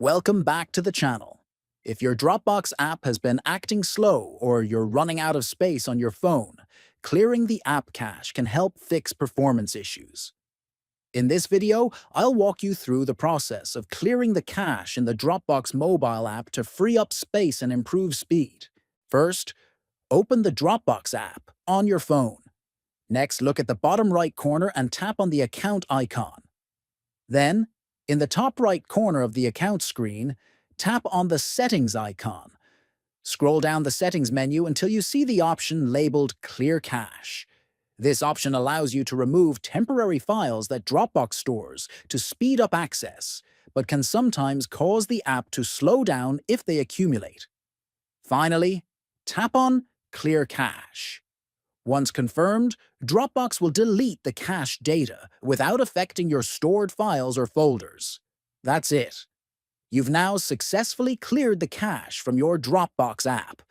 Welcome back to the channel. If your Dropbox app has been acting slow or you're running out of space on your phone, clearing the app cache can help fix performance issues. In this video, I'll walk you through the process of clearing the cache in the Dropbox mobile app to free up space and improve speed. First, open the Dropbox app on your phone. Next, look at the bottom right corner and tap on the account icon. Then, in the top right corner of the account screen, tap on the Settings icon. Scroll down the Settings menu until you see the option labeled Clear Cache. This option allows you to remove temporary files that Dropbox stores to speed up access, but can sometimes cause the app to slow down if they accumulate. Finally, tap on Clear Cache. Once confirmed, Dropbox will delete the cache data without affecting your stored files or folders. That's it. You've now successfully cleared the cache from your Dropbox app.